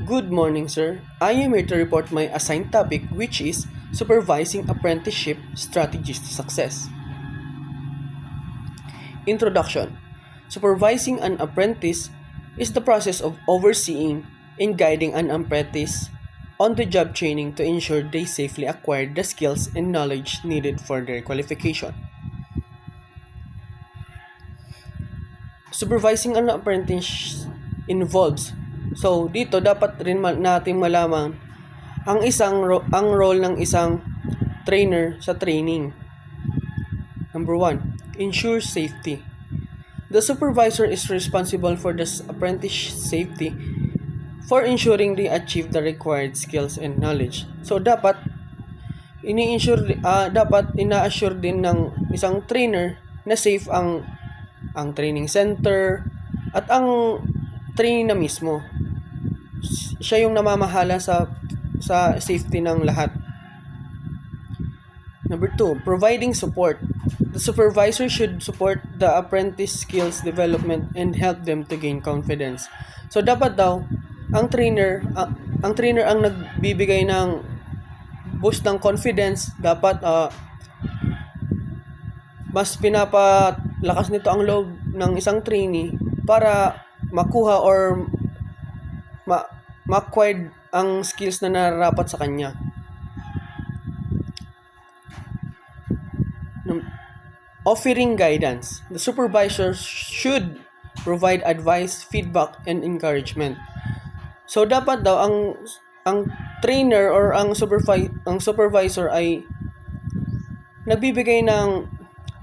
Good morning, sir. I am here to report my assigned topic, which is Supervising Apprenticeship Strategies to Success. Introduction. Supervising an apprentice is the process of overseeing and guiding an apprentice on-the-job training to ensure they safely acquire the skills and knowledge needed for their qualification. Supervising an apprentice involves, so dito dapat rin natin malaman ang role ng isang trainer sa training. Number 1, ensure safety. The supervisor is responsible for the apprentice safety for ensuring they achieve the required skills and knowledge. So dapat ina-assure din ng isang trainer na safe ang training center at ang trainee na mismo. Siya yung namamahala sa safety ng lahat. Number 2, providing support. The supervisor should support the apprentice skills development and help them to gain confidence. So dapat daw ang trainer ang nagbibigay ng boost ng confidence. Dapat mas pinapalakas nito ang loob ng isang trainee para makuha or ma-acquire ang skills na nararapat sa kanya. Offering guidance. The supervisor should provide advice, feedback, and encouragement. So dapat daw ang trainer or ang supervisor ay nagbibigay ng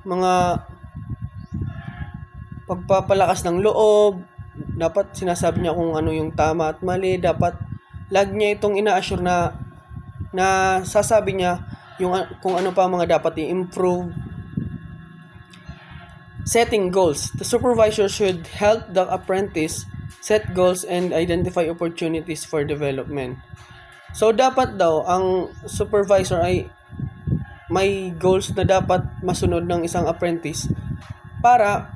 mga pagpapalakas ng loob. Dapat sinasabi niya kung ano yung tama at mali. Dapat lagi niya itong ina-assure na sasabi niya kung ano pa mga dapat i-improve. Setting goals. The supervisor should help the apprentice set goals and identify opportunities for development. So dapat daw ang supervisor ay may goals na dapat masunod ng isang apprentice para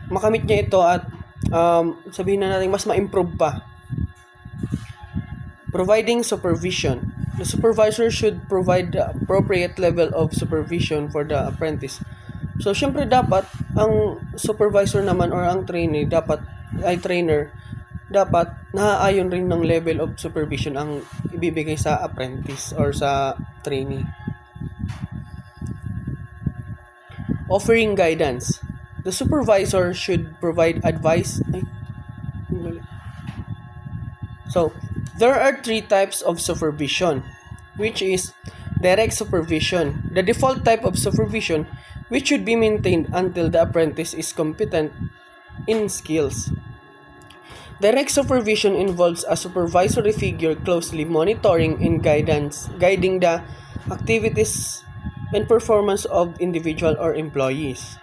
makamit niya ito at sabihin na natin mas ma-improve pa. Providing supervision. The supervisor should provide the appropriate level of supervision for the apprentice. So syempre dapat ang supervisor naman or ang trainer dapat naaayon rin ng level of supervision ang ibibigay sa apprentice or sa trainee. Offering guidance. The supervisor should provide advice. So, there are 3 types of supervision, which is direct supervision, the default type of supervision which should be maintained until the apprentice is competent in skills. Direct supervision involves a supervisory figure closely monitoring and guiding the activities and performance of individual or employees.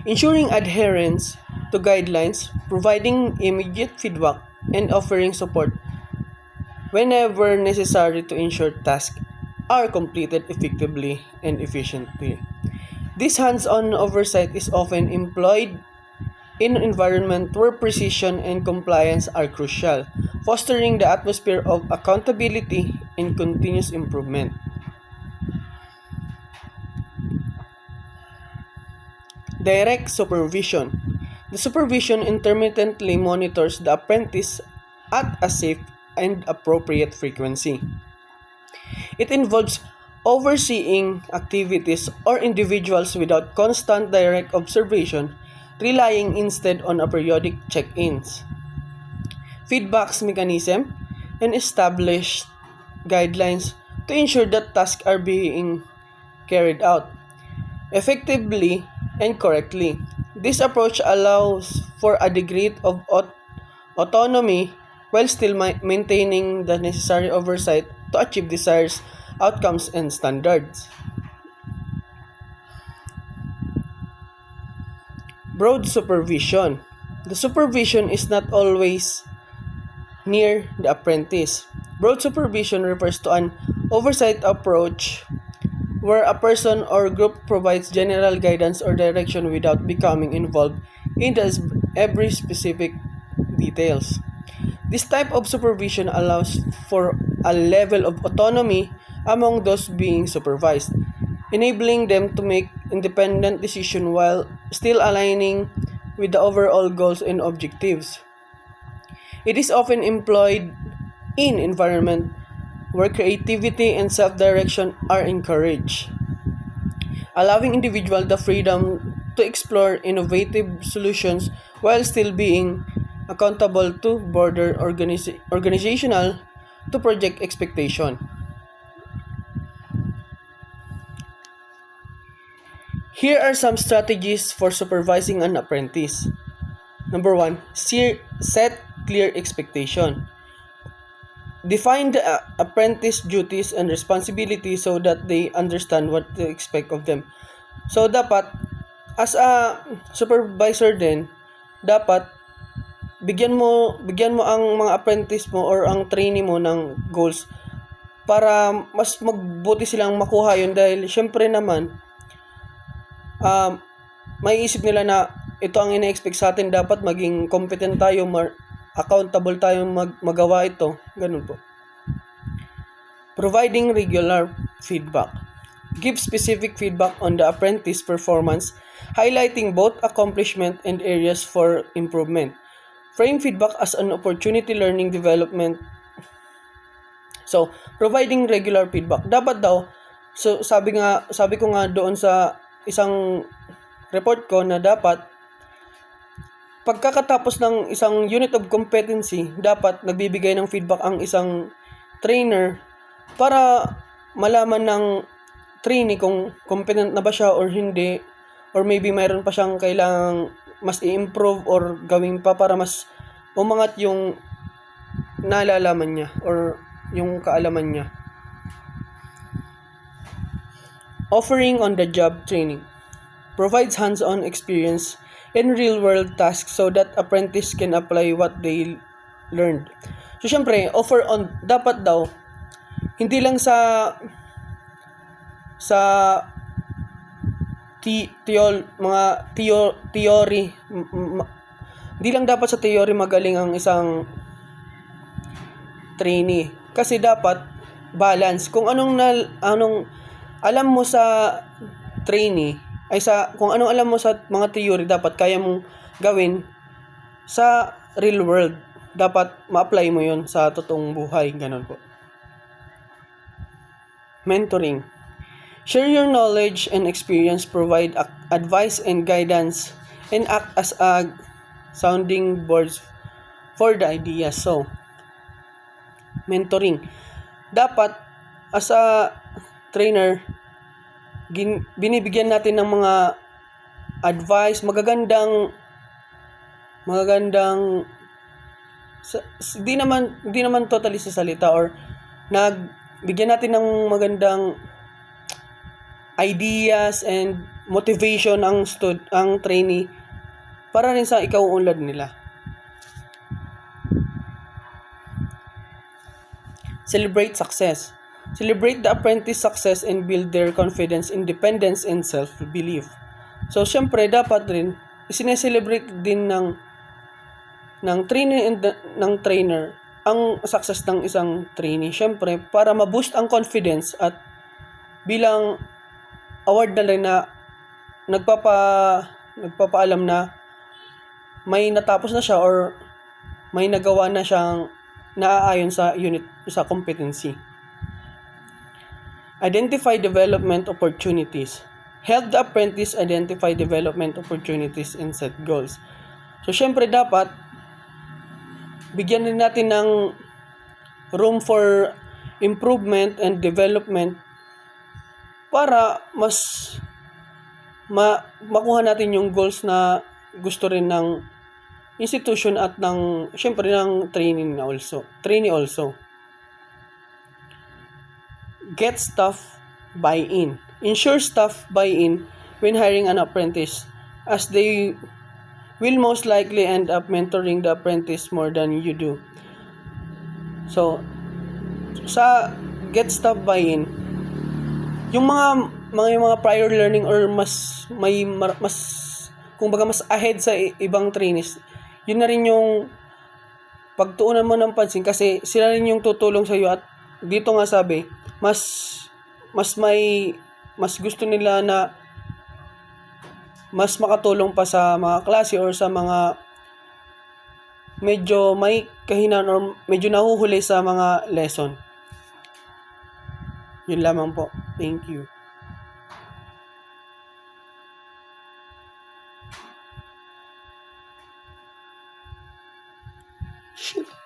Ensuring adherence to guidelines, providing immediate feedback, and offering support whenever necessary to ensure tasks are completed effectively and efficiently. This hands-on oversight is often employed in an environment where precision and compliance are crucial, fostering the atmosphere of accountability and continuous improvement. Direct supervision. The supervision intermittently monitors the apprentice at a safe and appropriate frequency. It involves overseeing activities or individuals without constant direct observation, relying instead on a periodic check-ins, feedbacks mechanism, and established guidelines to ensure that tasks are being carried out effectively and correctly. This approach allows for a degree of autonomy while still maintaining the necessary oversight to achieve desired outcomes and standards. Broad supervision. The supervision is not always near the apprentice. Broad supervision refers to an oversight approach where a person or group provides general guidance or direction without becoming involved in every specific details. This type of supervision allows for a level of autonomy among those being supervised, enabling them to make independent decisions while still aligning with the overall goals and objectives. It is often employed in environments where creativity and self-direction are encouraged, allowing individuals the freedom to explore innovative solutions while still being accountable to broader organizational to project expectation. Here are some strategies for supervising an apprentice. Number 1, set clear expectation. Define the apprentice duties and responsibilities so that they understand what to expect of them. So dapat as a supervisor din, dapat bigyan mo ang mga apprentice mo or ang trainee mo ng goals para mas magbuti silang makuha yun dahil syempre naman may isip nila na ito ang ina-expect sa atin, dapat maging competent tayo, accountable tayo magawa ito, ganun po. Providing regular feedback. Give specific feedback on the apprentice performance, highlighting both accomplishment and areas for improvement. Frame feedback as an opportunity learning development. So, providing regular feedback. Dapat daw, so sabi ko nga doon sa isang report ko na dapat pagkakatapos ng isang unit of competency, dapat nagbibigay ng feedback ang isang trainer para malaman ng trainee kung competent na ba siya or hindi, or maybe mayroon pa siyang kailangang mas i-improve or gawin pa para mas umangat yung nalalaman niya or yung kaalaman niya. Offering on-the-job training provides hands-on experience and real-world tasks so that apprentice can apply what they learned. So, syempre, dapat daw, hindi lang sa theory, hindi lang dapat sa theory magaling ang isang trainee. Kasi dapat balance. Kung anong alam mo sa trainee, kung anong alam mo sa mga theory, dapat kaya mong gawin sa real world. Dapat ma-apply mo yun sa totoong buhay. Ganun po. Mentoring. Share your knowledge and experience, provide advice and guidance, and act as a sounding boards for the ideas. So, mentoring. Dapat, as a trainer, binibigyan natin ng mga advice, magagandang di naman totally sa salita or bigyan natin ng magandang ideas and motivation ang trainee para rin sa ikauunlad nila. Celebrate success. Celebrate the apprentice success and build their confidence, independence, and self-belief. So, syempre, dapat rin, isineselebrate din ng trainee and ng trainer ang success ng isang trainee. Syempre, para ma-boost ang confidence at bilang award na rin na nagpapaalam na may natapos na siya or may nagawa na siyang naaayon sa unit, sa competency. Identify development opportunities. Help the apprentice identify development opportunities and set goals. So, syempre dapat bigyan din natin ng room for improvement and development para mas makuha natin yung goals na gusto rin ng institution at syempre ng trainee also. Get staff buy-in. Ensure staff buy-in when hiring an apprentice, as they will most likely end up mentoring the apprentice more than you do. So, sa get staff buy-in, yung mga prior learning or mas ahead sa ibang trainees, yun na rin yung pagtuunan mo ng pansin kasi sila rin yung tutulong sa iyo at dito nga sabi, mas gusto nila na mas makatulong pa sa mga klase or sa mga medyo may kahinaan or medyo nahuhuli sa mga lesson. Yun lamang po. Thank you. Shit.